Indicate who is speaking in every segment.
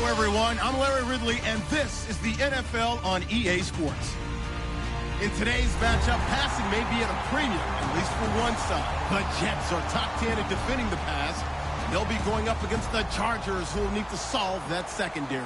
Speaker 1: everyone. I'm Larry Ridley, and this is the NFL on EA Sports. In today's matchup, passing may be at a premium, at least for one side. The Jets are top 10 in defending the pass. They'll be going up against the Chargers, who will need to solve that secondary.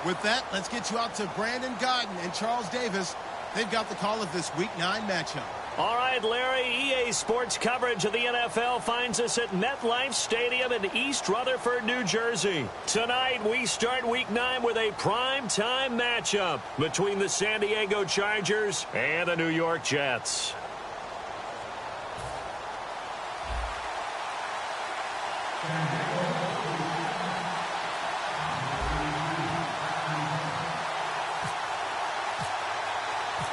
Speaker 1: With that, let's get you out to Brandon Godden and Charles Davis. They've got the call of this Week 9 matchup.
Speaker 2: All right, Larry, EA Sports coverage of the NFL finds us at MetLife Stadium in East Rutherford, New Jersey. Tonight, we start Week 9 with a prime-time matchup between the San Diego Chargers and the New York Jets.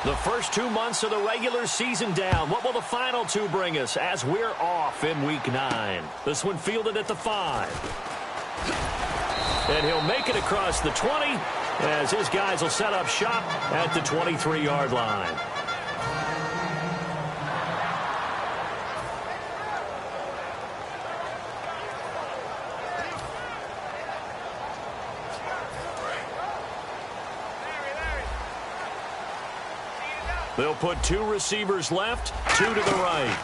Speaker 2: The first 2 months of the regular season down. What will the final 2 bring us as we're off in Week 9? This one fielded at the 5. And he'll make it across the 20 as his guys will set up shop at the 23-yard line. They'll put 2 receivers left, 2 to the right.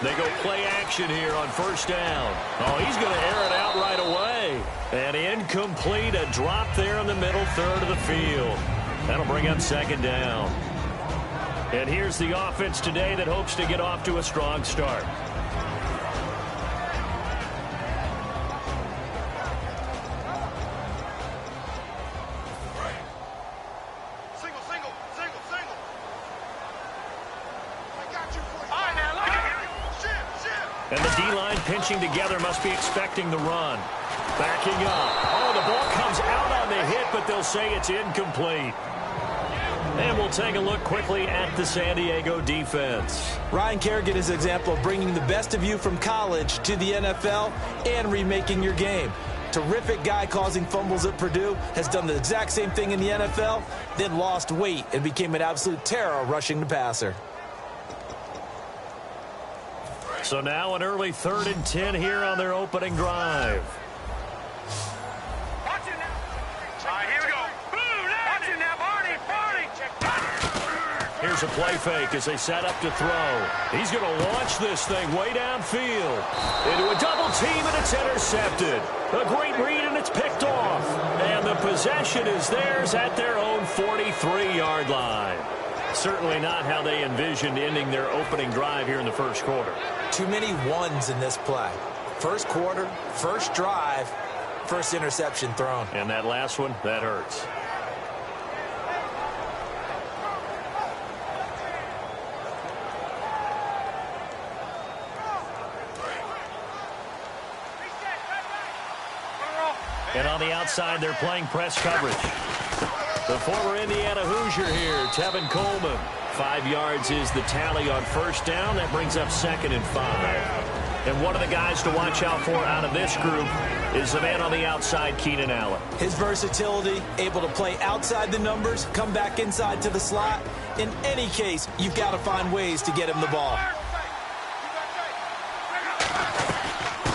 Speaker 2: They go play action here on first down. Oh, he's going to air it out right away. And incomplete, a drop there in the middle third of the field. That'll bring up second down. And here's the offense today that hopes to get off to a strong start. And the D-line pinching together must be expecting the run. Backing up. Oh, the ball comes out on the hit, but they'll say it's incomplete. And we'll take a look quickly at the San Diego defense.
Speaker 3: Ryan Kerrigan is an example of bringing the best of you from college to the NFL and remaking your game. Terrific guy causing fumbles at Purdue, has done the exact same thing in the NFL, then lost weight and became an absolute terror rushing the passer.
Speaker 2: So now an early 3rd and 10 here on their opening drive.
Speaker 4: Watch it now. All right, here we go. Watch it now, Barney.
Speaker 2: Here's a play fake as they set up to throw. He's going to launch this thing way downfield. Into a double team, and it's intercepted. A great read, and it's picked off. And the possession is theirs at their own 43-yard line. Certainly not how they envisioned ending their opening drive here in the first quarter.
Speaker 3: Too many ones in this play. First quarter, first drive, first interception thrown.
Speaker 2: And that last one, that hurts. And on the outside, they're playing press coverage. The former Indiana Hoosier here, Tevin Coleman. 5 yards is the tally on first down. That brings up 2nd and 5. And one of the guys to watch out for out of this group is the man on the outside, Keenan Allen.
Speaker 3: His versatility, able to play outside the numbers, come back inside to the slot. In any case, you've got to find ways to get him the ball.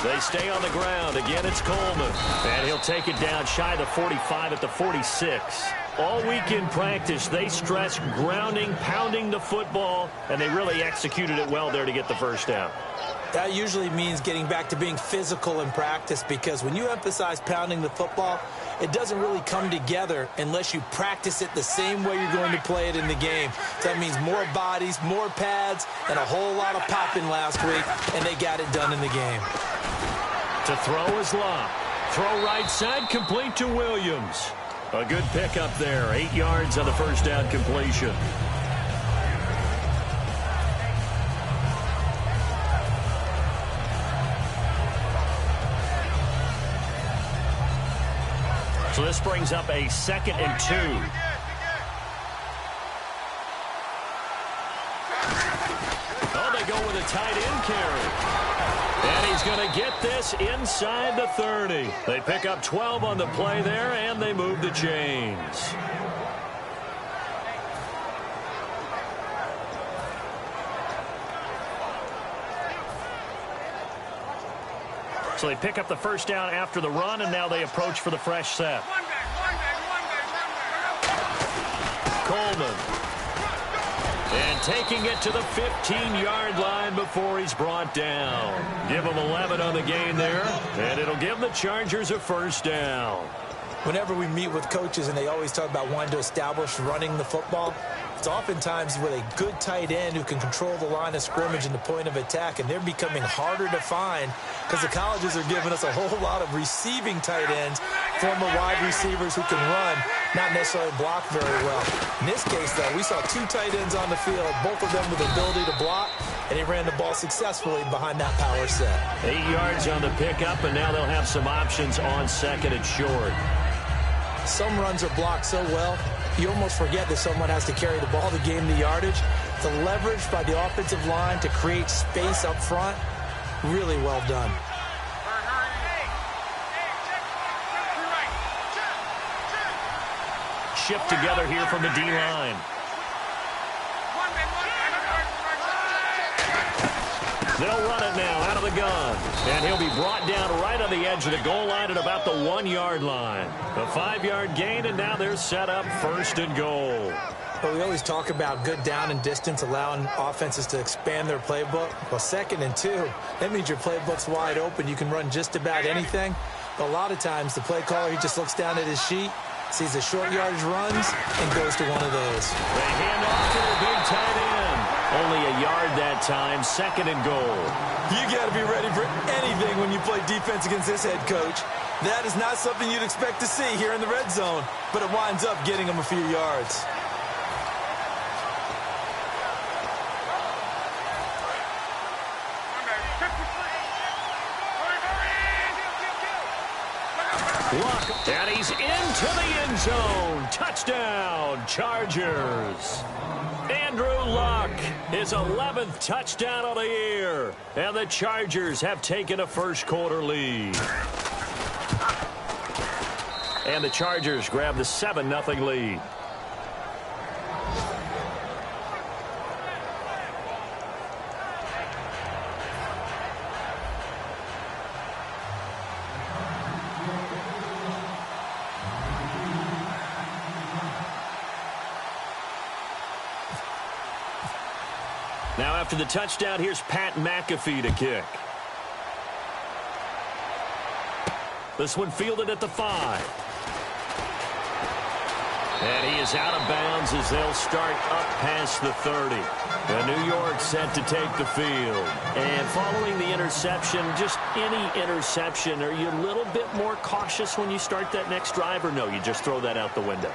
Speaker 2: They stay on the ground. Again, it's Coleman. And he'll take it down shy of the 45 at the 46. All week in practice, they stress grounding, pounding the football, and they really executed it well there to get the first down.
Speaker 3: That usually means getting back to being physical in practice, because when you emphasize pounding the football, it doesn't really come together unless you practice it the same way you're going to play it in the game. So that means more bodies, more pads, and a whole lot of popping last week, and they got it done in the game.
Speaker 2: To throw is Locke. Throw right side, complete to Williams. A good pickup there. 8 yards on the first down completion. So this brings up a 2nd and 2. Oh, they go with a tight end carry. And he's going to get this inside the 30. They pick up 12 on the play there, and they move the chains. So they pick up the first down after the run, and now they approach for the fresh set. Coleman. And taking it to the 15-yard line before he's brought down. Give him 11 on the game there, and it'll give the Chargers a first down.
Speaker 3: Whenever we meet with coaches and they always talk about wanting to establish running the football, it's oftentimes with a good tight end who can control the line of scrimmage and the point of attack, and they're becoming harder to find because the colleges are giving us a whole lot of receiving tight ends, former wide receivers who can run, not necessarily block very well. In this case, though, we saw two tight ends on the field, both of them with the ability to block, and he ran the ball successfully behind that power set.
Speaker 2: 8 yards on the pickup, and now they'll have some options on second and short.
Speaker 3: Some runs are blocked so well, you almost forget that someone has to carry the ball to gain the yardage. The leverage by the offensive line to create space up front, really well done.
Speaker 2: Shift together here from the D-line. They'll run it now out of the gun. And he'll be brought down right on the edge of the goal line at about the 1-yard line. A 5-yard gain, and now they're set up first and goal.
Speaker 3: But we always talk about good down and distance, allowing offenses to expand their playbook. Well, 2nd and 2, that means your playbook's wide open. You can run just about anything. But a lot of times, the play caller, he just looks down at his sheet, sees the short yardage runs, and goes to one of those.
Speaker 2: They hand off to their big tight end. Only a yard that time, 2nd and goal.
Speaker 3: You got to be ready for anything when you play defense against this head coach. That is not something you'd expect to see here in the red zone, but it winds up getting them a few yards.
Speaker 2: Luck, and he's into the end zone. Touchdown, Chargers. Andrew Luck, his 11th touchdown of the year. And the Chargers have taken a first-quarter lead. And the Chargers grab the 7-0 lead. Now after the touchdown, here's Pat McAfee to kick. This one fielded at the 5. And he is out of bounds as they'll start up past the 30. And New York set to take the field. And following the interception, just any interception, are you a little bit more cautious when you start that next drive, or no, you just throw that out the window?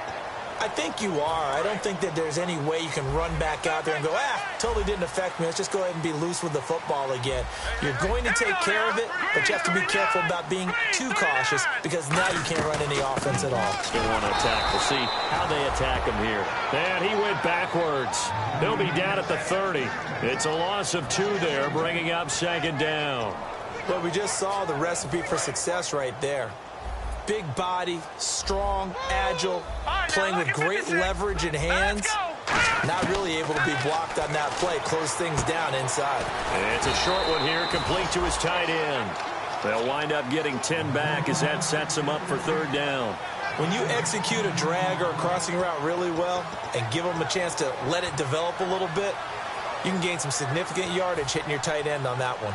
Speaker 3: I think you are. I don't think that there's any way you can run back out there and go, totally didn't affect me. Let's just go ahead and be loose with the football again. You're going to take care of it, but you have to be careful about being too cautious because now you can't run any offense at all.
Speaker 2: They want to attack. We'll see how they attack him here. And he went backwards. He'll be down at the 30. It's a loss of 2 there, bringing up 2nd down.
Speaker 3: Well, we just saw the recipe for success right there. Big body, strong, agile, playing with great leverage in hands. Not really able to be blocked on that play. Close things down inside.
Speaker 2: And it's a short one here, complete to his tight end. They'll wind up getting 10 back as that sets him up for 3rd down.
Speaker 3: When you execute a drag or a crossing route really well and give them a chance to let it develop a little bit, you can gain some significant yardage hitting your tight end on that one.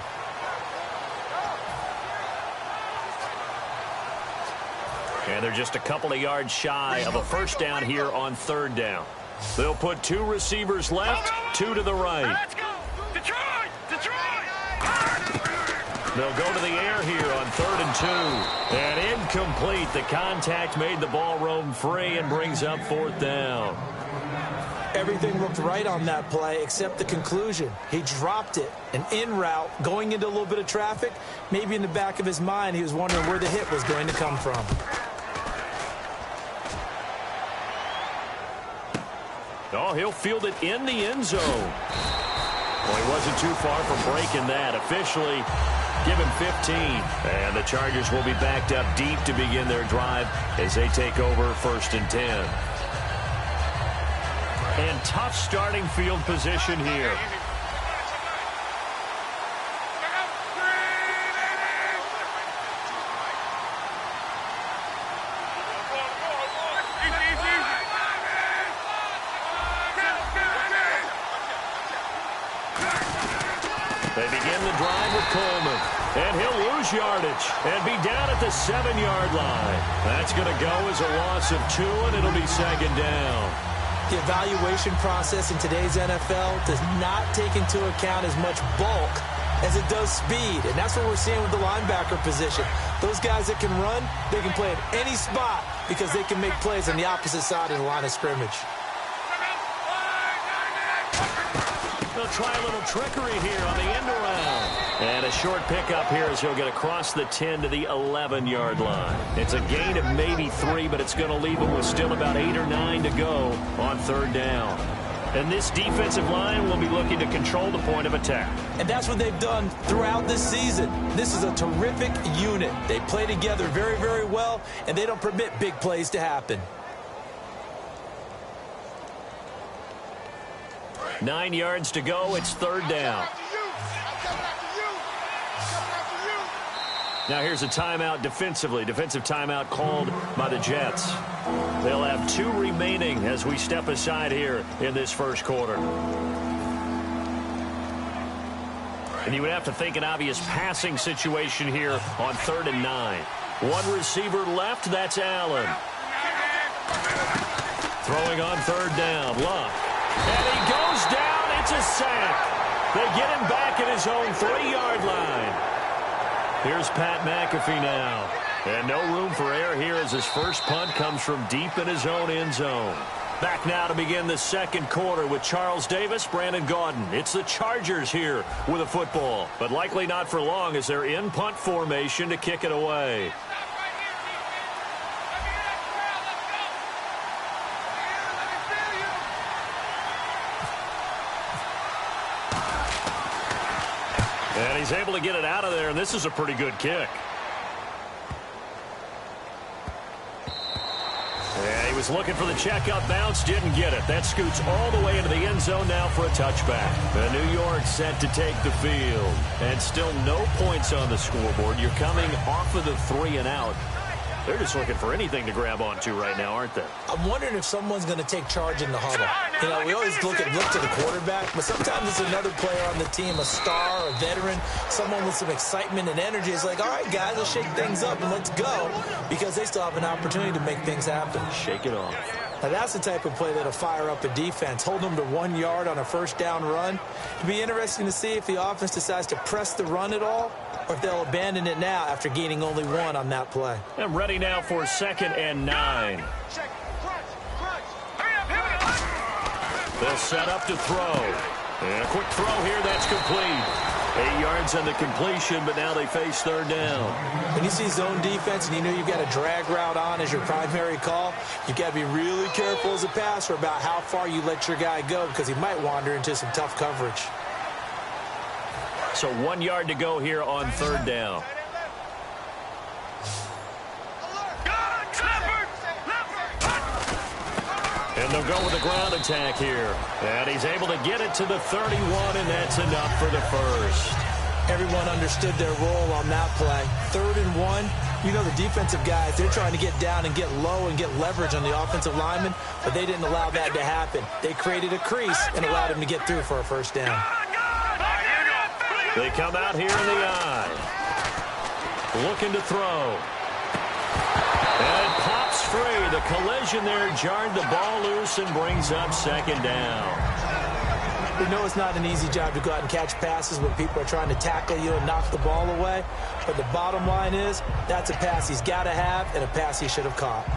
Speaker 2: And they're just a couple of yards shy of a first down here on 3rd down. They'll put 2 receivers left, 2 to the right.
Speaker 4: Let's go! Detroit! Detroit!
Speaker 2: They'll go to the air here on 3rd and 2. And incomplete. The contact made the ball roam free and brings up 4th down.
Speaker 3: Everything looked right on that play except the conclusion. He dropped it, an in route, going into a little bit of traffic. Maybe in the back of his mind, he was wondering where the hit was going to come from.
Speaker 2: Oh, he'll field it in the end zone. Well, he wasn't too far from breaking that. Officially, give him 15. And the Chargers will be backed up deep to begin their drive as they take over 1st and 10. And tough starting field position here. They begin the drive with Coleman. And he'll lose yardage and be down at the 7-yard line. That's going to go as a loss of 2, and it'll be second down.
Speaker 3: The evaluation process in today's NFL does not take into account as much bulk as it does speed. And that's what we're seeing with the linebacker position. Those guys that can run, they can play at any spot because they can make plays on the opposite side of the line of scrimmage.
Speaker 2: They'll try a little trickery here on the end around. And a short pickup here as he'll get across the 10 to the 11-yard line. It's a gain of maybe 3, but it's going to leave them with still about 8 or 9 to go on third down. And this defensive line will be looking to control the point of attack.
Speaker 3: And that's what they've done throughout this season. This is a terrific unit. They play together very, very well, and they don't permit big plays to happen.
Speaker 2: 9 yards to go. It's third down. Now here's a timeout defensively. Defensive timeout called by the Jets. They'll have 2 remaining as we step aside here in this first quarter. And you would have to think an obvious passing situation here on 3rd and 9. 1 receiver left. That's Allen. Throwing on 3rd down. Luck. And he goes down. It's a sack. They get him back at his own 3-yard line. Here's Pat McAfee now. And no room for error here as his first punt comes from deep in his own end zone. Back now to begin the second quarter with Charles Davis, Brandon Gaudin. It's the Chargers here with a football, but likely not for long as they're in punt formation to kick it away. And he's able to get it out of there, and this is a pretty good kick. And he was looking for the checkup bounce, didn't get it. That scoots all the way into the end zone now for a touchback. The New York set to take the field. And still no points on the scoreboard. You're coming off of the 3 and out. They're just looking for anything to grab onto right now, aren't they?
Speaker 3: I'm wondering if someone's going to take charge in the huddle. You know, we always look to the quarterback, but sometimes it's another player on the team, a star, a veteran, someone with some excitement and energy. It's like, all right, guys, let's shake things up and let's go, because they still have an opportunity to make things happen.
Speaker 2: Shake it off.
Speaker 3: Now, that's the type of play that'll fire up a defense, hold them to 1 yard on a first down run. It'll be interesting to see if the offense decides to press the run at all, or if they'll abandon it now after gaining only 1 on that play.
Speaker 2: I'm ready now for 2nd and 9. They'll set up to throw. And a quick throw here, that's complete. 8 yards on the completion, but now they face 3rd down.
Speaker 3: When you see zone defense and you know you've got a drag route on as your primary call, you've got to be really careful as a passer about how far you let your guy go, because he might wander into some tough coverage.
Speaker 2: So 1 yard to go here on 3rd down. And they'll go with a ground attack here. And he's able to get it to the 31, and that's enough for the first.
Speaker 3: Everyone understood their role on that play. 3rd and 1. You know, the defensive guys, they're trying to get down and get low and get leverage on the offensive lineman, but they didn't allow that to happen. They created a crease and allowed him to get through for a first down.
Speaker 2: They come out here in the eye. Looking to throw. And it pops free. The collision there jarred the ball loose and brings up 2nd down.
Speaker 3: We know it's not an easy job to go out and catch passes when people are trying to tackle you and knock the ball away. But the bottom line is, that's a pass he's got to have and a pass he should have caught.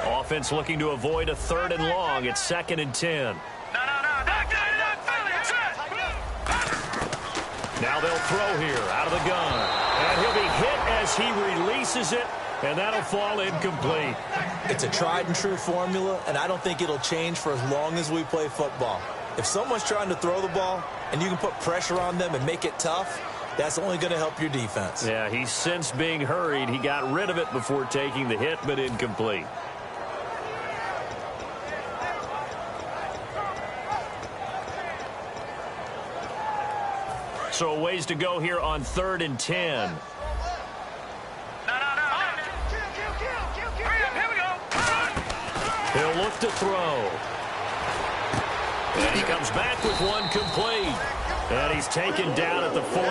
Speaker 2: Offense looking to avoid a 3rd and long. It's 2nd and 10. Now they'll throw here out of the gun. And he'll be hit as he releases it, and that'll fall incomplete.
Speaker 3: It's a tried and true formula, and I don't think it'll change for as long as we play football. If someone's trying to throw the ball and you can put pressure on them and make it tough, that's only going to help your defense.
Speaker 2: Yeah, he sensed being hurried. He got rid of it before taking the hit, but incomplete. So a ways to go here on 3rd and 10. He'll look to throw. And he comes back with one complete. And he's taken down at the 43,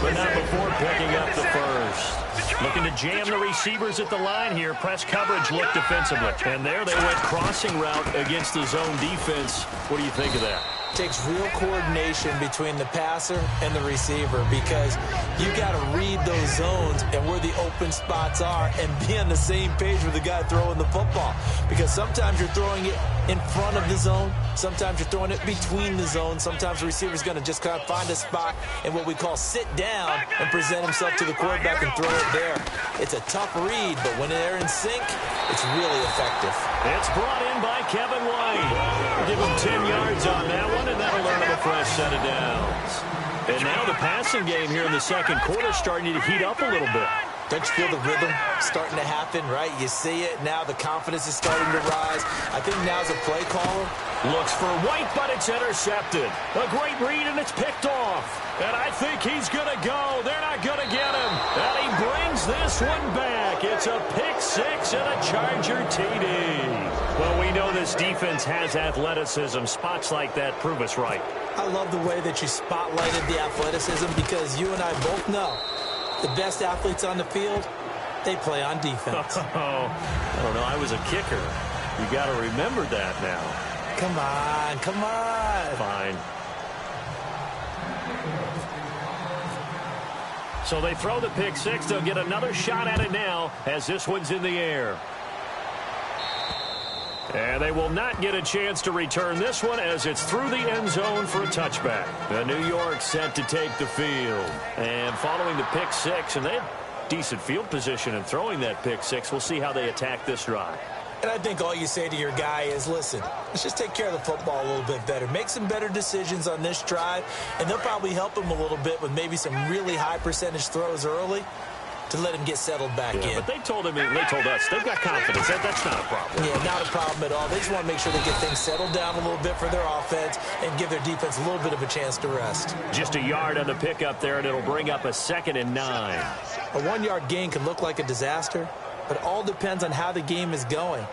Speaker 2: but not before picking up the first. Looking to jam the receivers at the line here. Press coverage look defensively. And there they went crossing route against the zone defense. What do you think of that?
Speaker 3: Takes real coordination between the passer and the receiver because you got to read those zones and where the open spots are and be on the same page with the guy throwing the football. Because sometimes you're throwing it in front of the zone. Sometimes you're throwing it between the zones. Sometimes the receiver's going to just kind of find a spot and what we call sit down and present himself to the quarterback and throw it there. It's a tough read, but when they're in sync, it's really effective.
Speaker 2: It's brought in by Kevin White. Give him 10 yards on that one, and that'll earn him a fresh set of downs. And now the passing game here in the second quarter starting to heat up a little bit.
Speaker 3: Don't you feel the rhythm starting to happen, right? You see it. Now the confidence is starting to rise. I think now's a play caller.
Speaker 2: Looks for White, but it's intercepted. A great read, and it's picked off. And I think he's going to go. They're not going to get him. And he brings this one back. It's a pick six and a Charger TD. Well, we know this defense has athleticism. Spots like that prove us right.
Speaker 3: I love the way that you spotlighted the athleticism because you and I both know the best athletes on the field, they play on defense.
Speaker 2: Oh, I don't know. I was a kicker. You got to remember that now.
Speaker 3: Come on, come on.
Speaker 2: Fine. So they throw the pick six. They'll get another shot at it now as this one's in the air. And they will not get a chance to return this one as it's through the end zone for a touchback. The New York set to take the field. And following the pick six, and they had decent field position in throwing that pick six. We'll see how they attack this drive.
Speaker 3: And I think all you say to your guy is, listen, let's just take care of the football a little bit better. Make some better decisions on this drive, and they'll probably help him a little bit with maybe some really high percentage throws early to let him get settled back in.
Speaker 2: But they told us they've got confidence. That's not a problem.
Speaker 3: Yeah, not a problem at all. They just want to make sure they get things settled down a little bit for their offense and give their defense a little bit of a chance to rest.
Speaker 2: Just a yard on the pickup there, and it'll bring up a 2nd and 9.
Speaker 3: A 1-yard gain can look like a disaster, but it all depends on how the game is going.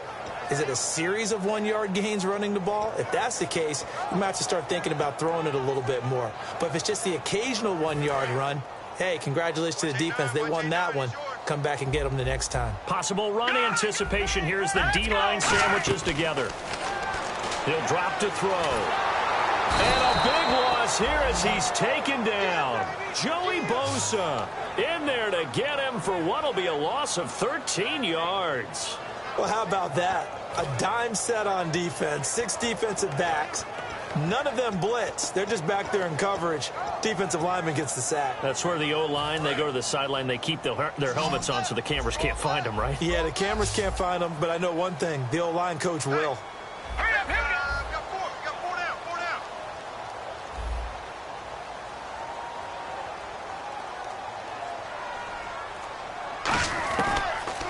Speaker 3: Is it a series of 1-yard gains running the ball? If that's the case, you might have to start thinking about throwing it a little bit more. But if it's just the occasional 1-yard run, hey, congratulations to the defense. They won that one. Come back and get them the next time.
Speaker 2: Possible run anticipation. Here's the D-line sandwiches together. He'll drop to throw. And a big loss here as he's taken down. Joey Bosa in there to get him for what will be a loss of 13 yards.
Speaker 3: Well, how about that? A dime set on defense, 6 defensive backs. None of them blitz. They're just back there in coverage. Defensive lineman gets the sack.
Speaker 2: That's where the O-line, they go to the sideline, they keep their helmets on so the cameras can't find them, right?
Speaker 3: Yeah, the cameras can't find them, but I know one thing. The O-line coach will.
Speaker 4: Hurry up, hurry up. Got 4 down, 4 down.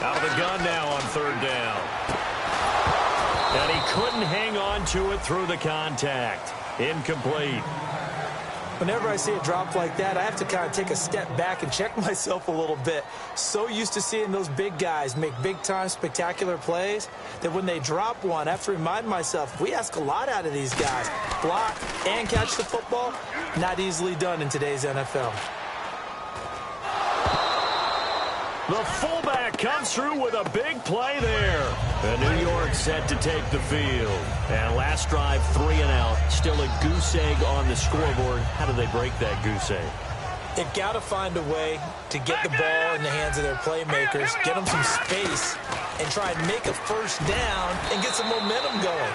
Speaker 2: Out of the gun now on 3rd down. And he couldn't hang on to it through the contact. Incomplete.
Speaker 3: Whenever I see a drop like that, I have to kind of take a step back and check myself a little bit. So used to seeing those big guys make big-time spectacular plays that when they drop one, I have to remind myself, we ask a lot out of these guys. Block and catch the football, not easily done in today's NFL.
Speaker 2: The fullback comes through with a big play there. And New York set to take the field. And last drive, 3 and out. Still a goose egg on the scoreboard. How do they break that goose egg?
Speaker 3: They've got to find a way to get the ball in the hands of their playmakers, get them some space, and try and make a first down and get some momentum going.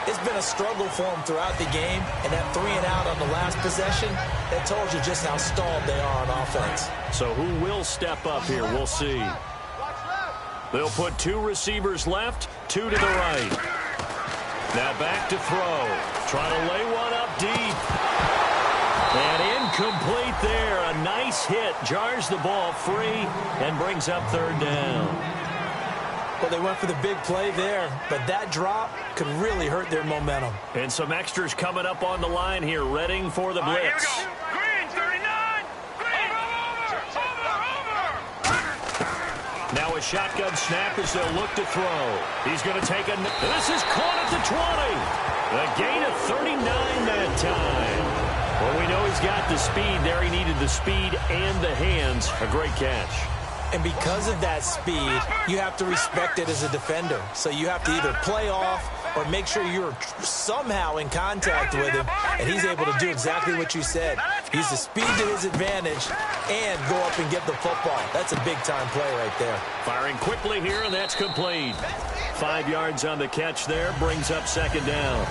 Speaker 3: It's been a struggle for them throughout the game, and that 3 and out on the last possession, that told you just how stalled they are on offense.
Speaker 2: So who will step up here? We'll see. They'll put 2 receivers left, 2 to the right. Now back to throw. Try to lay one up deep. And incomplete there. A nice hit. Jars the ball free and brings up 3rd down.
Speaker 3: Well, they went for the big play there, but that drop could really hurt their momentum.
Speaker 2: And some extras coming up on the line here, readying for the blitz.
Speaker 4: Here we go. Green, 39. Green, over.
Speaker 2: Now a shotgun snap as they'll look to throw. He's going to take a... This is caught at the 20. A gain of 39 that time. Well, we know he's got the speed there. He needed the speed and the hands. A great catch.
Speaker 3: And because of that speed, you have to respect it as a defender. So you have to either play off or make sure you're somehow in contact with him, and he's able to do exactly what you said. Use the speed to his advantage and go up and get the football. That's a big-time play right there.
Speaker 2: Firing quickly here, and that's complete. 5 yards on the catch there, brings up second down.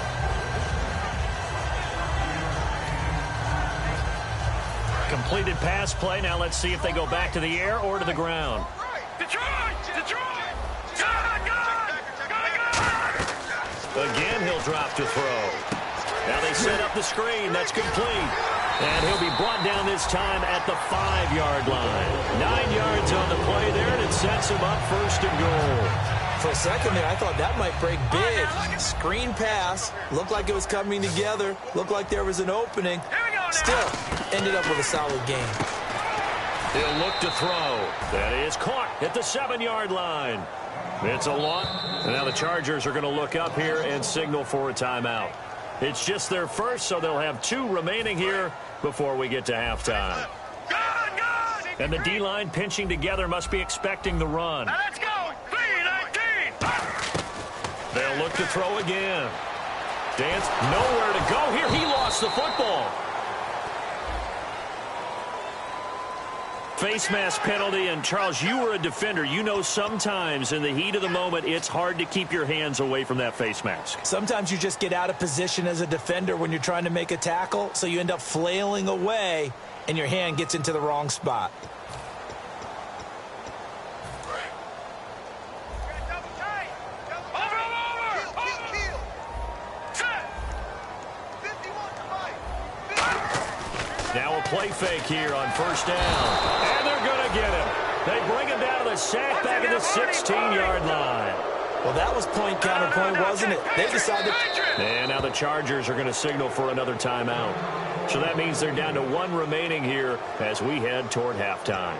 Speaker 2: Completed pass play. Now let's see if they go back to the air or to the ground.
Speaker 4: Detroit!
Speaker 2: Again, he'll drop to throw. Now they set up the screen. That's complete. And he'll be brought down this time at the 5-yard line. 9 yards on the play there, and it sets him up first and goal.
Speaker 3: For a second there, I thought that might break big. Screen pass. Looked like it was coming together. Looked like there was an opening. Still, ended up with a solid game.
Speaker 2: He'll look to throw. That is caught at the 7-yard line. It's a long. Now the Chargers are going to look up here and signal for a timeout. It's just their first, so they'll have 2 remaining here before we get to halftime. And the D-line pinching together must be expecting the run.
Speaker 4: Let's go! 3-19!
Speaker 2: They'll look to throw again. Dance, nowhere to go here. He lost the football. Face mask penalty, and Charles, you were a defender. You know sometimes in the heat of the moment, it's hard to keep your hands away from that face mask.
Speaker 3: Sometimes you just get out of position as a defender when you're trying to make a tackle, so you end up flailing away, and your hand gets into the wrong spot.
Speaker 2: Now a play fake here on first down. And they're going to get him. They bring him down to the sack back at the 16-yard line.
Speaker 3: Well, that was point counterpoint, wasn't it? They decided.
Speaker 2: And now the Chargers are going to signal for another timeout. So that means they're down to 1 remaining here as we head toward halftime.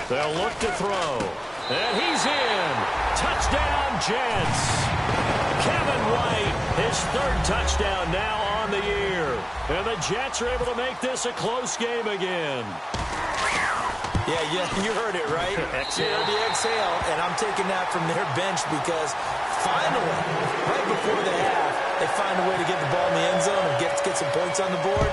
Speaker 2: They'll look to throw. And he's in. Touchdown, Jets. Kevin White, his 3rd touchdown now on the year. And the Jets are able to make this a close game again.
Speaker 3: Yeah, you heard it, right?
Speaker 2: Exhale.
Speaker 3: You heard the exhale, and I'm taking that from their bench because finally, right before the half, they find a way to get the ball in the end zone and get some points on the board.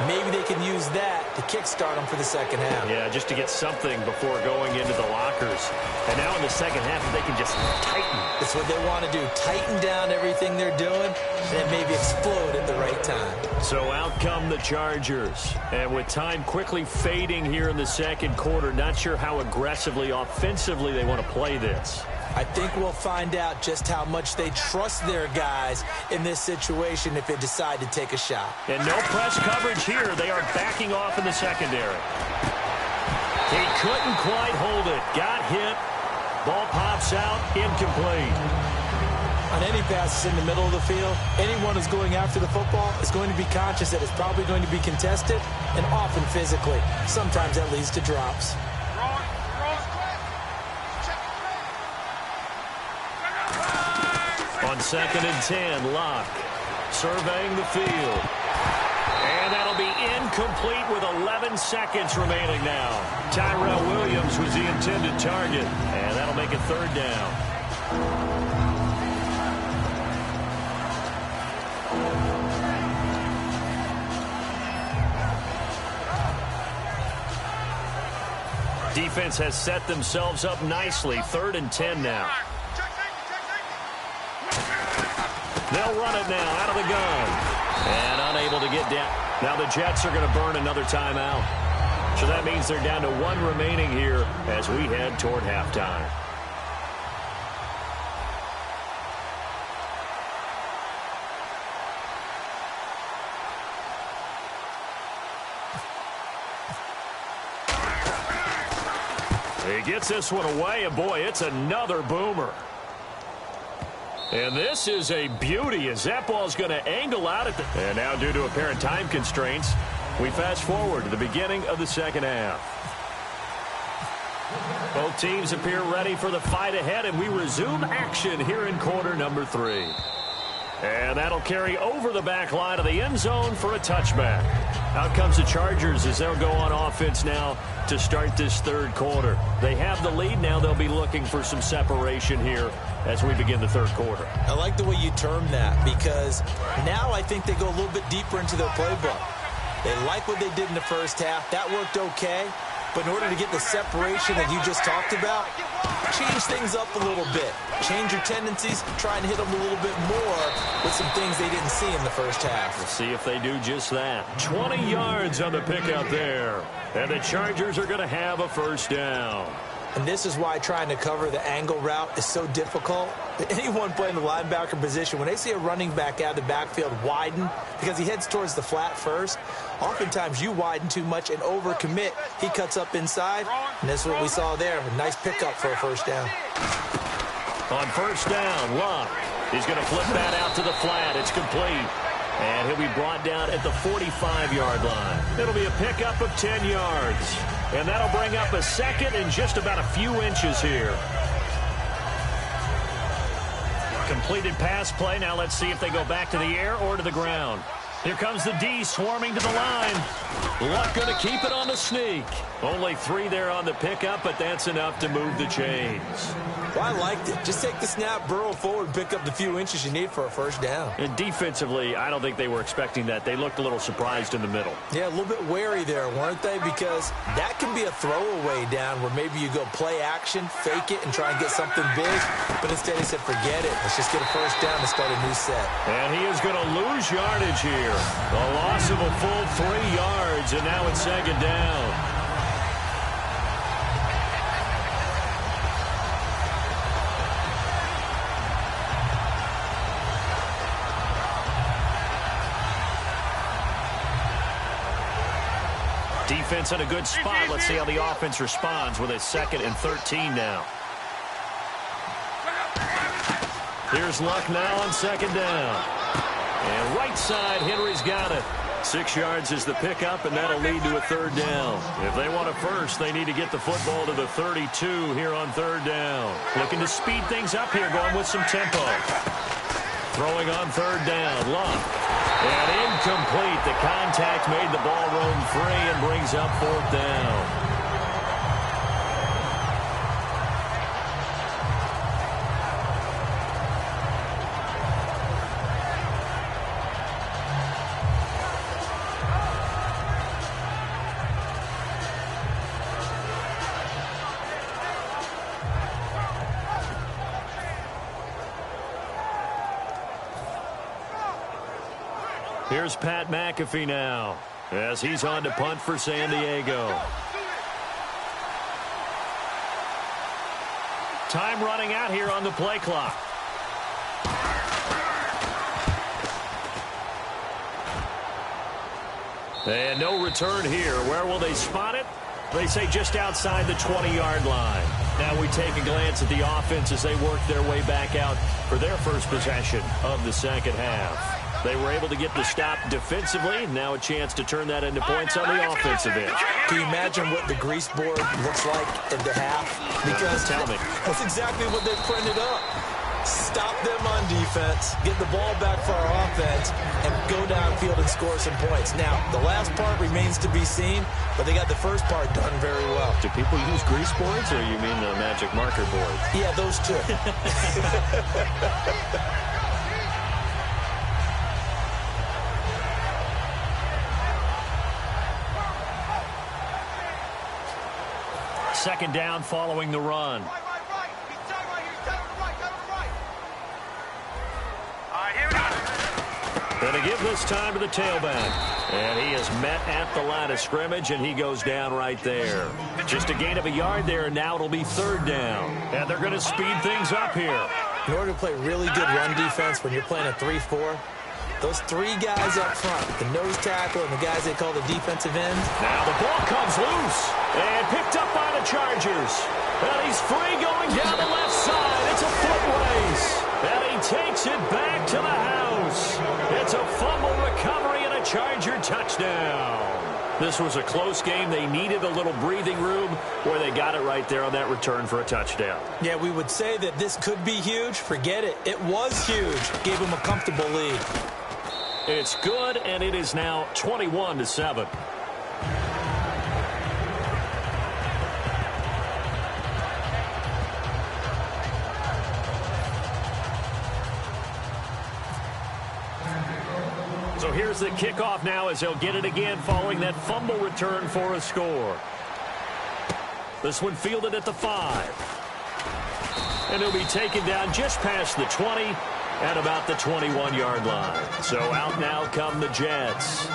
Speaker 3: Maybe they can use that to kickstart them for the second half.
Speaker 2: Yeah, just to get something before going into the lockers. And now in the second half, they can just tighten.
Speaker 3: That's what they want to do. Tighten down everything they're doing and then maybe explode at the right time.
Speaker 2: So out come the Chargers. And with time quickly fading here in the second quarter, not sure how aggressively, offensively they want to play this.
Speaker 3: I think we'll find out just how much they trust their guys in this situation if they decide to take a shot.
Speaker 2: And no press coverage here. They are backing off in the secondary. He couldn't quite hold it. Got hit. Ball pops out. Incomplete.
Speaker 3: On any passes in the middle of the field, anyone who's going after the football is going to be conscious that it's probably going to be contested and often physically. Sometimes that leads to drops.
Speaker 2: On 2nd and 10, Locke surveying the field. And that'll be incomplete with 11 seconds remaining now. Tyrell Williams was the intended target. And that'll make it 3rd down. Defense has set themselves up nicely. 3rd and 10 now. They'll run it now out of the gun. And unable to get down. Now the Jets are going to burn another timeout. So that means they're down to 1 remaining here as we head toward halftime. He gets this one away, and boy, it's another boomer. And this is a beauty as that ball's going to angle out at the... And now due to apparent time constraints, we fast forward to the beginning of the second half. Both teams appear ready for the fight ahead, and we resume action here in quarter number 3. And that'll carry over the back line of the end zone for a touchback. Out comes the Chargers as they'll go on offense now to start this third quarter. They have the lead. Now they'll be looking for some separation here as we begin the third quarter.
Speaker 3: I like the way you termed that because now I think they go a little bit deeper into their playbook. They like what they did in the first half. That worked okay. But in order to get the separation that you just talked about, change things up a little bit. Change your tendencies, try and hit them a little bit more with some things they didn't see in the first half.
Speaker 2: We'll see if they do just that. 20 yards on the pick out there. And the Chargers are going to have a first down.
Speaker 3: And this is why trying to cover the angle route is so difficult. Anyone playing the linebacker position, when they see a running back out of the backfield widen because he heads towards the flat first, oftentimes you widen too much and overcommit. He cuts up inside, and that's what we saw there. A nice pickup for a first down.
Speaker 2: On first down, Love. He's going to flip that out to the flat. It's complete. And he'll be brought down at the 45-yard line. It'll be a pickup of 10 yards. And that'll bring up a second and just about a few inches here. Completed pass play. Now let's see if they go back to the air or to the ground. Here comes the D swarming to the line. Luck going to keep it on the sneak. Only 3 there on the pickup, but that's enough to move the chains.
Speaker 3: Well, I liked it. Just take the snap, burrow forward, pick up the few inches you need for a first down.
Speaker 2: And defensively, I don't think they were expecting that. They looked a little surprised in the middle.
Speaker 3: Yeah, a little bit wary there, weren't they? Because that can be a throwaway down where maybe you go play action, fake it, and try and get something big. But instead he said, forget it. Let's just get a first down and start a new set.
Speaker 2: And he is going to lose yardage here. A loss of a full 3 yards, and now it's second down. Defense in a good spot. Let's see how the offense responds with a 2nd and 13 now. Here's Luck now on second down. And right side, Henry's got it. 6 yards is the pickup, and that'll lead to a third down. If they want a first, they need to get the football to the 32 here on third down. Looking to speed things up here, going with some tempo. Throwing on third down, Luck. And incomplete. The contact made the ball roam free and brings up 4th down. Here's Pat McAfee now as he's on to punt for San Diego. Time running out here on the play clock. And no return here. Where will they spot it? They say just outside the 20-yard line. Now we take a glance at the offense as they work their way back out for their first possession of the second half. They were able to get the stop defensively. Now a chance to turn that into points on the offensive end.
Speaker 3: Can you imagine what the grease board looks like at the half? Because
Speaker 2: tell me.
Speaker 3: That's exactly what they printed up. Stop them on defense, get the ball back for our offense, and go downfield and score some points. Now, the last part remains to be seen, but they got the first part done very well.
Speaker 2: Do people use grease boards, or you mean the magic marker board?
Speaker 3: Yeah, those two.
Speaker 2: Second down following the run. Going to give this time to the tailback. And he is met at the line of scrimmage, and he goes down right there. Just a gain of a yard there, and now it'll be third down. And they're going to speed things up here.
Speaker 3: In order to play really good run defense when you're playing a 3-4, Those three guys up front, the nose tackle and the guys they call the defensive ends.
Speaker 2: Now the ball comes loose and picked up by the Chargers. And he's free going down the left side. It's a foot race. And he takes it back to the house. It's a fumble recovery and a Charger touchdown. This was a close game. They needed a little breathing room where they got it right there on that return for a touchdown.
Speaker 3: Yeah, we would say that this could be huge. Forget it. It was huge. Gave him a comfortable lead.
Speaker 2: It's good, and it is now 21-7. So here's the kickoff now as they'll get it again following that fumble return for a score. This one fielded at the 5. And he'll be taken down just past the 20 at about the 21-yard line. So out now come the Jets.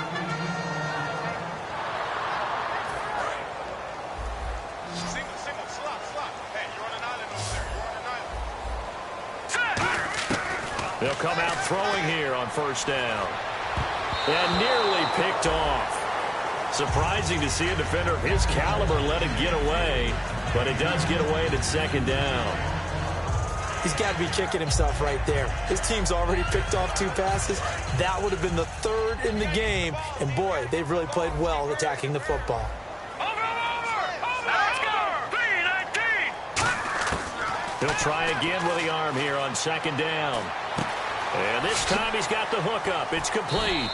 Speaker 4: Single, slot. Hey, you're on an island over there. You're on an island.
Speaker 2: They'll come out throwing here on first down. And nearly picked off. Surprising to see a defender of his caliber let it get away, but it does get away at second down.
Speaker 3: He's got to be kicking himself right there. His team's already picked off 2 passes. That would have been the 3rd in the game. And, boy, they've really played well attacking the football.
Speaker 4: Let's go. 3-19.
Speaker 2: He'll try again with the arm here on second down. And this time he's got the hook up. It's complete.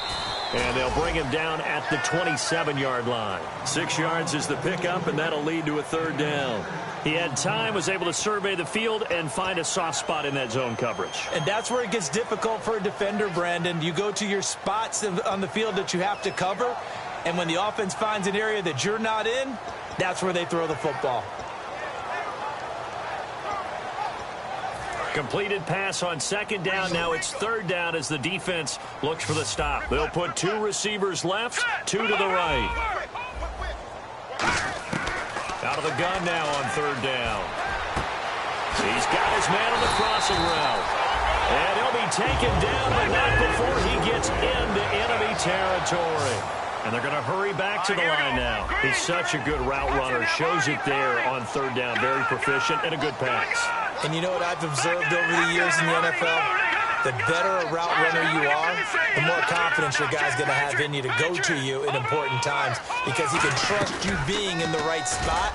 Speaker 2: And they'll bring him down at the 27-yard line. 6 yards is the pickup, and that'll lead to a 3rd down. He had time, was able to survey the field and find a soft spot in that zone coverage.
Speaker 3: And that's where it gets difficult for a defender, Brandon. You go to your spots on the field that you have to cover, and when the offense finds an area that you're not in, that's where they throw the football.
Speaker 2: Completed pass on second down. Now it's 3rd down as the defense looks for the stop. They'll put 2 receivers left, 2 to the right. Out of the gun now on 3rd down. He's got his man on the crossing route. And he'll be taken down, but not before he gets into enemy territory. And they're going to hurry back to the line now. He's such a good route runner. Shows it there on 3rd down. Very proficient and a good pass.
Speaker 3: And you know what I've observed over the years in the NFL? The better a route runner you are, the more confidence your guy's going to have in you to go to you in important times because he can trust you being in the right spot,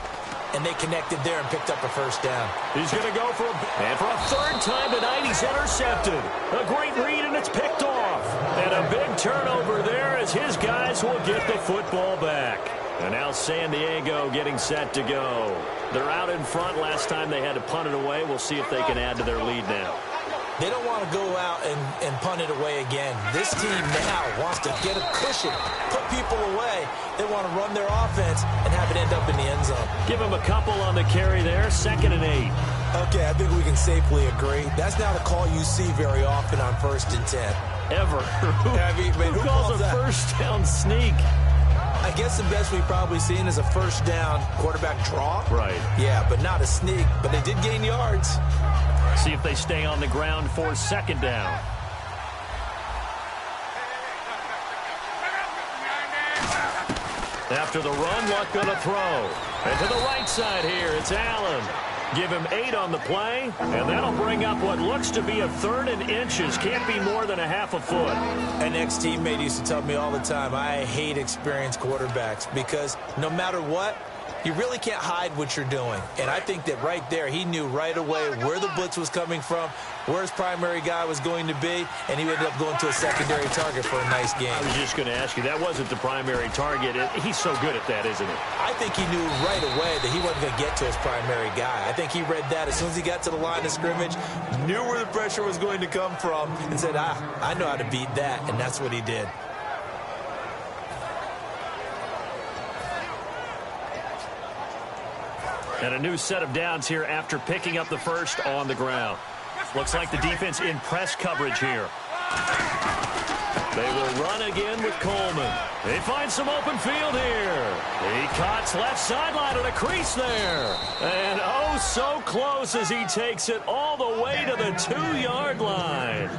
Speaker 3: and they connected there and picked up a 1st down.
Speaker 2: He's going to go for a 3rd time tonight. He's intercepted. A great read, and it's picked off. And a big turnover there as his guys will get the football back. And now San Diego getting set to go. They're out in front. Last time they had to punt it away. We'll see if they can add to their lead now.
Speaker 3: They don't want to go out and punt it away again. This team now wants to get a cushion, put people away. They want to run their offense and have it end up in the end zone.
Speaker 2: Give them a couple on the carry there. 2nd and 8.
Speaker 3: Okay, I think we can safely agree. That's not a call you see very often on 1st and 10.
Speaker 2: Ever. Who calls a 1st down sneak?
Speaker 3: I guess the best we've probably seen is a 1st down quarterback draw.
Speaker 2: Right.
Speaker 3: Yeah, but not a sneak. But they did gain yards.
Speaker 2: See if they stay on the ground for 2nd down. After the run, Luck going to throw. And to the right side here, it's Allen. Give him 8 on the play, and that'll bring up what looks to be a 3rd and inches. Can't be more than a half a foot.
Speaker 3: An ex-teammate used to tell me all the time, I hate experienced quarterbacks because no matter what, you really can't hide what you're doing. And I think that right there, he knew right away where the blitz was coming from, where his primary guy was going to be, and he ended up going to a secondary target for a nice game.
Speaker 2: I was just going to ask you, that wasn't the primary target. He's so good at that, isn't he?
Speaker 3: I think he knew right away that he wasn't going to get to his primary guy. I think he read that as soon as he got to the line of scrimmage, knew where the pressure was going to come from, and said, I know how to beat that, and that's what he did.
Speaker 2: And a new set of downs here after picking up the 1st on the ground. Looks like the defense in press coverage here. They will run again with Coleman. They find some open field here. He cuts left sideline and a crease there. And oh, so close as he takes it all the way to the 2-yard line.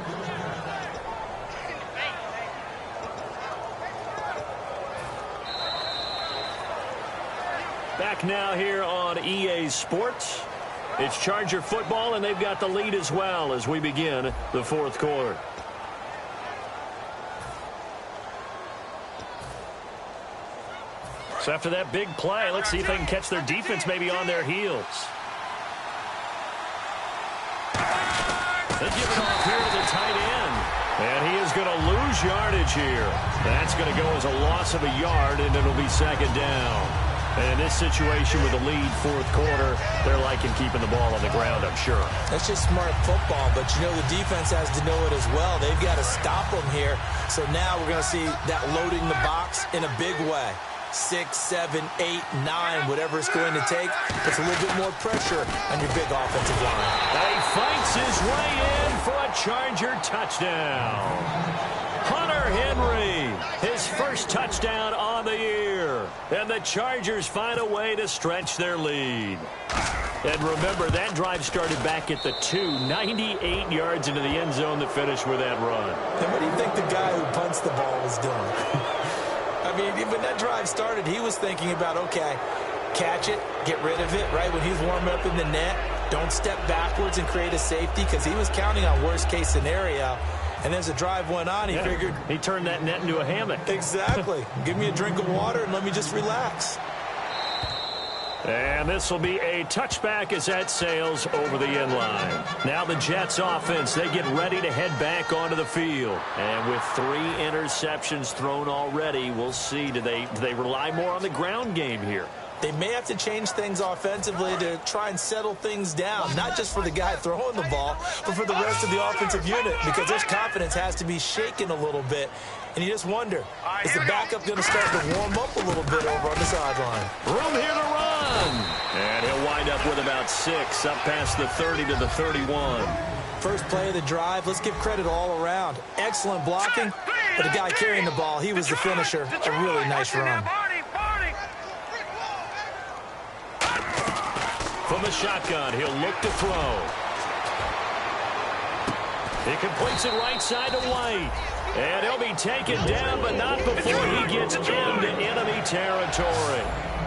Speaker 2: back now here on EA Sports. It's Charger football, and they've got the lead as well as we begin the fourth quarter. So after that big play, let's see if they can catch their defense maybe on their heels. They give it off here to the tight end. And he is going to lose yardage here. That's going to go as a loss of a yard, and it'll be second down. And in this situation with the lead fourth quarter, they're liking keeping the ball on the ground, I'm sure.
Speaker 3: That's just smart football, but you know the defense has to know it as well. They've got to stop them here. So now we're going to see that loading the box in a big way. 6, 7, 8, 9, whatever it's going to take, puts a little bit more pressure on your big offensive line.
Speaker 2: He fights his way in for a Charger touchdown. Hunter Henry, his first touchdown on the year. And the Chargers find a way to stretch their lead. And remember, that drive started back at the 2, 98 yards into the end zone that finished with that run.
Speaker 3: And what do you think the guy who punts the ball was doing? I mean, when that drive started, he was thinking about, okay, catch it, get rid of it, right? When he's warming up in the net, don't step backwards and create a safety, because he was counting on worst-case scenario. And as the drive went on, he figured...
Speaker 2: He turned that net into a hammock.
Speaker 3: Exactly. Give me a drink of water and let me just relax.
Speaker 2: And this will be a touchback as that sails over the end line. Now the Jets offense, they get ready to head back onto the field. And with 3 interceptions thrown already, we'll see, do they rely more on the ground game here?
Speaker 3: They may have to change things offensively to try and settle things down, not just for the guy throwing the ball, but for the rest of the offensive unit, because their confidence has to be shaken a little bit. And you just wonder, is the backup going to start to warm up a little bit over on the sideline?
Speaker 2: Room here to run. And he'll wind up with about 6, up past the 30 to the 31.
Speaker 3: First play of the drive, let's give credit all around. Excellent blocking, but the guy carrying the ball, he was the finisher. A really nice run.
Speaker 2: From the shotgun, he'll look to throw. He completes it right side to White. And he'll be taken down, but not before he gets into enemy territory.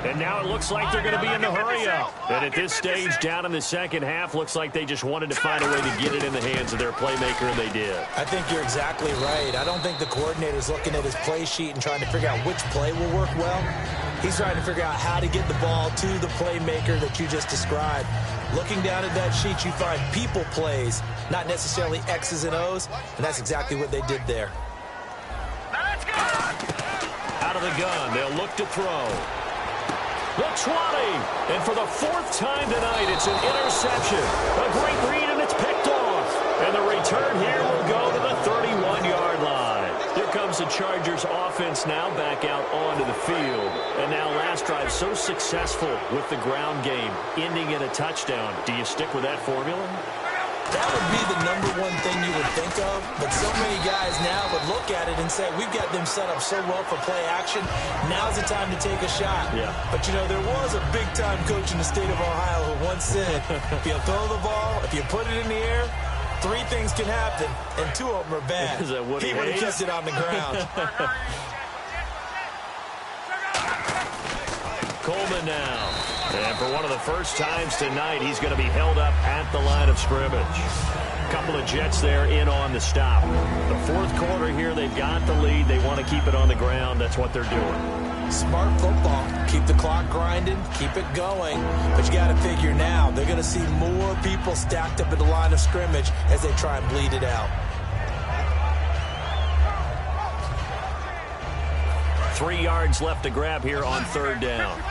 Speaker 2: And now it looks like they're going to be in the hurry-up. And at this stage, down in the second half, looks like they just wanted to find a way to get it in the hands of their playmaker, and they did.
Speaker 3: I think you're exactly right. I don't think the coordinator's looking at his play sheet and trying to figure out which play will work well. He's trying to figure out how to get the ball to the playmaker that you just described. Looking down at that sheet, you find people plays, not necessarily X's and O's, and that's exactly what they did there.
Speaker 2: Out of the gun, they'll look to throw. The 20, and for the 4th time tonight, it's an interception. A great read, and it's picked off. And the return here will go to the 31-yard line. Here comes the Chargers offense now back out onto the field. And now last drive so successful with the ground game, ending in a touchdown. Do you stick with that formula?
Speaker 3: That would be the #1 thing you would think of, but so many guys now would look at it and say, we've got them set up so well for play action, now's the time to take a shot.
Speaker 2: Yeah.
Speaker 3: But, you know, there was a big-time coach in the state of Ohio who once said, if you throw the ball, if you put it in the air, 3 things can happen, and 2 of them are bad.
Speaker 2: Is that what
Speaker 3: he would have kept it on the ground.
Speaker 2: Coleman now. And for one of the first times tonight, he's going to be held up at the line of scrimmage. A couple of Jets there in on the stop. The fourth quarter here, they've got the lead. They want to keep it on the ground. That's what they're doing.
Speaker 3: Smart football. Keep the clock grinding. Keep it going. But you got to figure now, they're going to see more people stacked up at the line of scrimmage as they try and bleed it out.
Speaker 2: 3 yards left to grab here on 3rd down.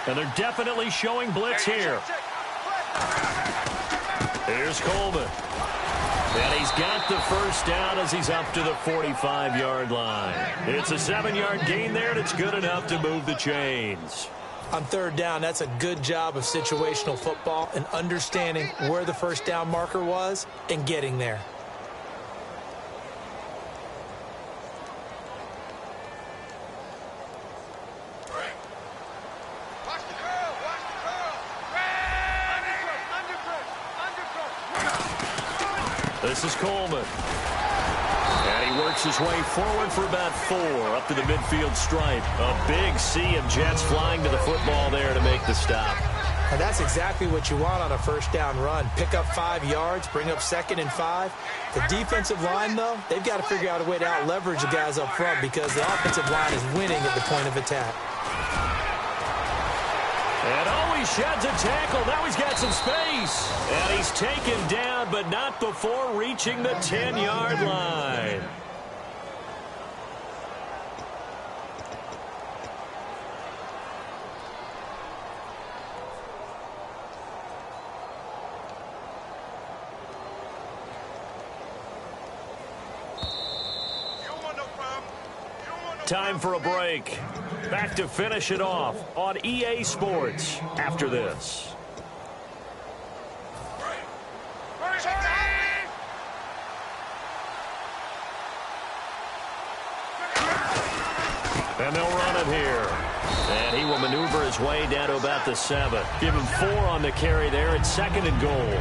Speaker 2: And they're definitely showing blitz here. Here's Coleman. And he's got the first down as he's up to the 45-yard line. It's a 7-yard gain there, and it's good enough to move the chains.
Speaker 3: On 3rd down, that's a good job of situational football and understanding where the first down marker was and getting there.
Speaker 2: This is Coleman. And he works his way forward for about 4 up to the midfield stripe. A big sea of Jets flying to the football there to make the stop.
Speaker 3: And that's exactly what you want on a first down run. Pick up 5 yards, bring up 2nd and 5. The defensive line, though, they've got to figure out a way to out-leverage the guys up front because the offensive line is winning at the point of attack.
Speaker 2: And he sheds a tackle. Now he's got some space. And he's taken down, but not before reaching the 10-yard line. Time for a break. Back to finish it off on EA Sports after this. And they'll run it here. And he will maneuver his way down to about the 7. Give him 4 on the carry there. It's 2nd and goal.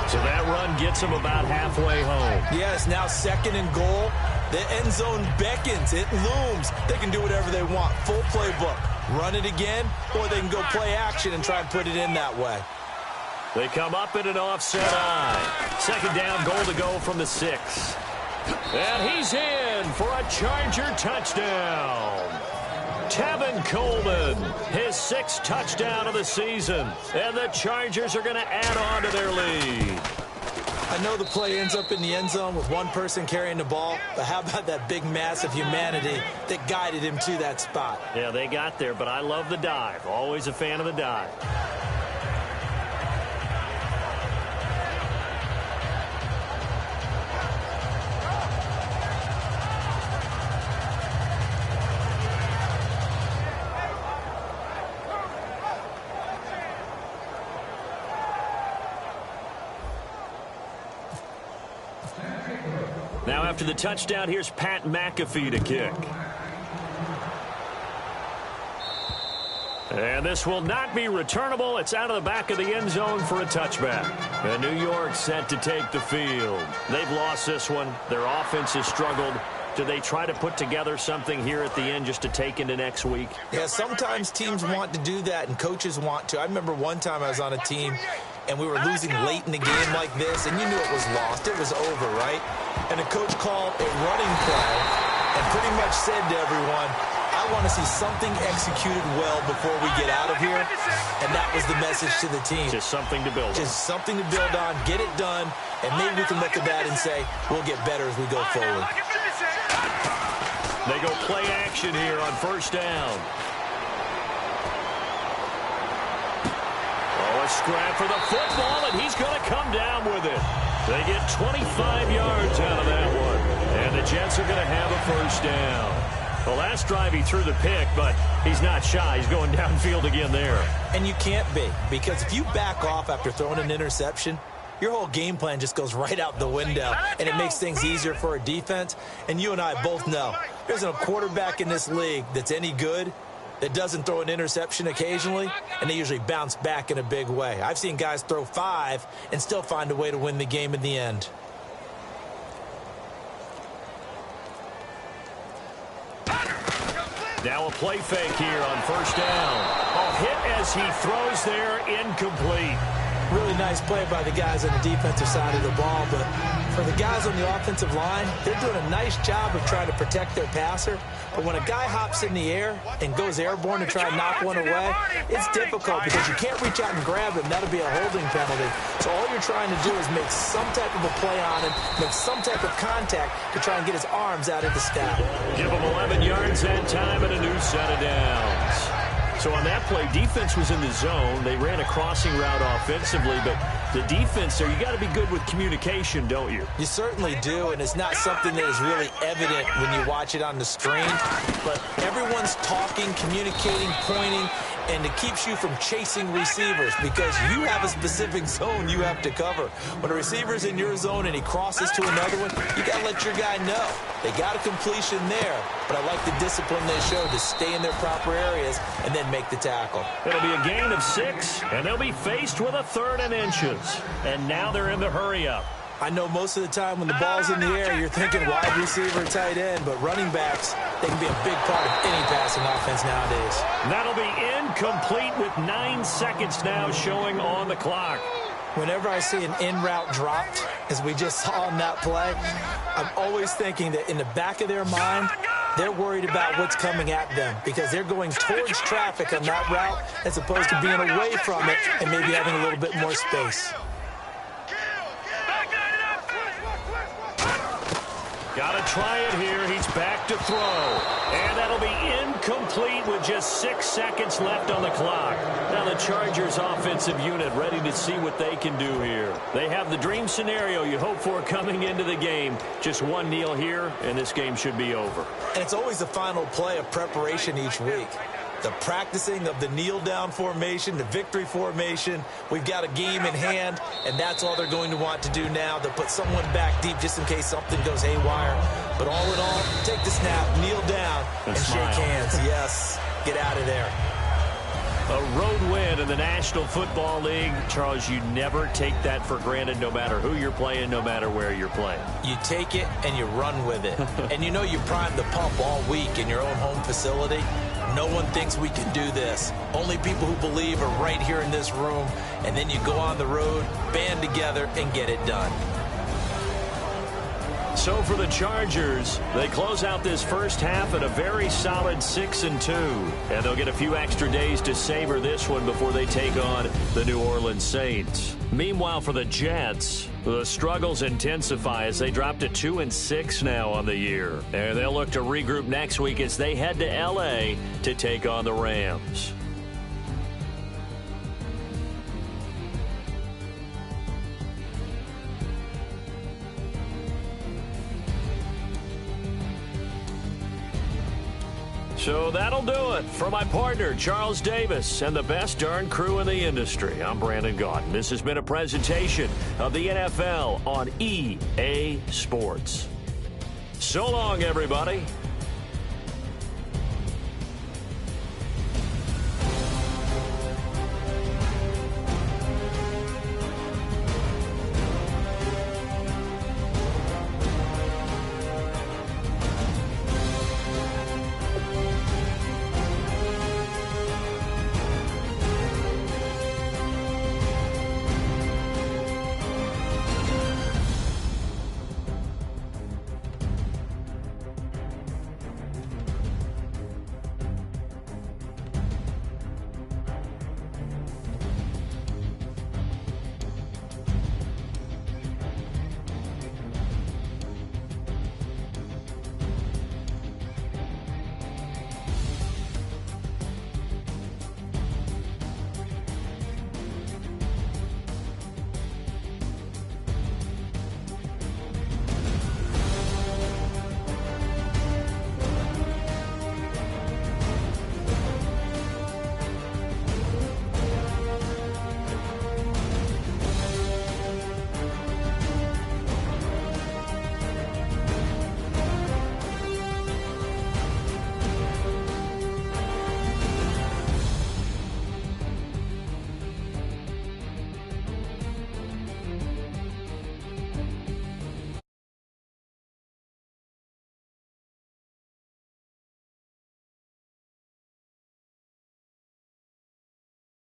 Speaker 2: So that run gets him about halfway home.
Speaker 3: Yes, now 2nd and goal. The end zone beckons. It looms. They can do whatever they want. Full playbook. Run it again, or they can go play action and try and put it in that way.
Speaker 2: They come up in an offset eye. 2nd down, goal to go from the 6. And he's in for a Charger touchdown. Tevin Coleman, his 6th touchdown of the season. And the Chargers are going to add on to their lead.
Speaker 3: I know the play ends up in the end zone with one person carrying the ball, but how about that big mass of humanity that guided him to that spot?
Speaker 2: Yeah, they got there, but I love the dive. Always a fan of the dive. Now after the touchdown, here's Pat McAfee to kick. And this will not be returnable. It's out of the back of the end zone for a touchback. And New York set to take the field. They've lost this one. Their offense has struggled. Do they try to put together something here at the end just to take into next week?
Speaker 3: Yeah, sometimes teams want to do that and coaches want to. I remember one time I was on a team and we were losing late in the game like this, and you knew it was lost. It was over, right? And the coach called a running play and pretty much said to everyone, I want to see something executed well before we get out of here. And that was the message to the team.
Speaker 2: Just something to build on.
Speaker 3: Just something to build on, get it done, and maybe we can look at that and say, we'll get better as we go forward.
Speaker 2: They go play action here on 1st down. Oh, a scrap for the football, and he's going to come down with it. They get 25 yards out of that one. And the Jets are going to have a 1st down. The last drive he threw the pick, but he's not shy. He's going downfield again there.
Speaker 3: And you can't be, because if you back off after throwing an interception, your whole game plan just goes right out the window, and it makes things easier for a defense. And you and I both know there's a quarterback in this league that's any good that doesn't throw an interception occasionally, and they usually bounce back in a big way. I've seen guys throw 5 and still find a way to win the game in the end.
Speaker 2: Now a play fake here on 1st down. A hit as he throws there, incomplete.
Speaker 3: Really nice play by the guys on the defensive side of the ball, but for the guys on the offensive line, they're doing a nice job of trying to protect their passer. But when a guy hops in the air and goes airborne to try and knock one away, it's difficult because you can't reach out and grab him. That'll be a holding penalty. So all you're trying to do is make some type of a play on him, make some type of contact to try and get his arms out of the sky.
Speaker 2: Give him 11 yards that time and a new set of downs. So on that play, defense was in the zone. They ran a crossing route offensively, but the defense there, you got to be good with communication, don't you?
Speaker 3: You certainly do, and it's not something that is really evident when you watch it on the screen. But everyone's talking, communicating, pointing, and it keeps you from chasing receivers because you have a specific zone you have to cover. When a receiver's in your zone and he crosses to another one, you got to let your guy know. They got a completion there, but I like the discipline they showed to stay in their proper areas and then make the tackle.
Speaker 2: It'll be a gain of 6, and they'll be faced with a 3rd and inches. And now they're in the hurry-up.
Speaker 3: I know most of the time when the ball's in the air, you're thinking wide receiver, tight end, but running backs, they can be a big part of any passing offense nowadays.
Speaker 2: That'll be incomplete with 9 seconds now showing on the clock.
Speaker 3: Whenever I see an in-route dropped, as we just saw in that play, I'm always thinking that in the back of their mind, they're worried about what's coming at them because they're going towards traffic on that route as opposed to being away from it and maybe having a little bit more space.
Speaker 2: Got to try it here. He's back to throw. And that'll be incomplete with just 6 seconds left on the clock. Now the Chargers offensive unit ready to see what they can do here. They have the dream scenario you hope for coming into the game. Just one kneel here, and this game should be over.
Speaker 3: And it's always the final play of preparation each week. The practicing of the kneel-down formation, the victory formation. We've got a game in hand, and that's all they're going to want to do now. They'll put someone back deep just in case something goes haywire. But all in all, take the snap, kneel down, and shake hands. Yes, get out of there.
Speaker 2: A road win in the National Football League. Charles, you never take that for granted no matter who you're playing, no matter where you're playing.
Speaker 3: You take it and you run with it. And you know you primed the pump all week in your own home facility. No one thinks we can do this. Only people who believe are right here in this room. And then you go on the road, band together, and get it done.
Speaker 2: So for the Chargers, they close out this first half at a very solid 6-2. And they'll get a few extra days to savor this one before they take on the New Orleans Saints. Meanwhile, for the Jets, the struggles intensify as they drop to 2-6 now on the year. And they'll look to regroup next week as they head to L.A. to take on the Rams. So that'll do it. For my partner, Charles Davis, and the best darn crew in the industry, I'm Brandon Gaudin. This has been a presentation of the NFL on EA Sports. So long, everybody.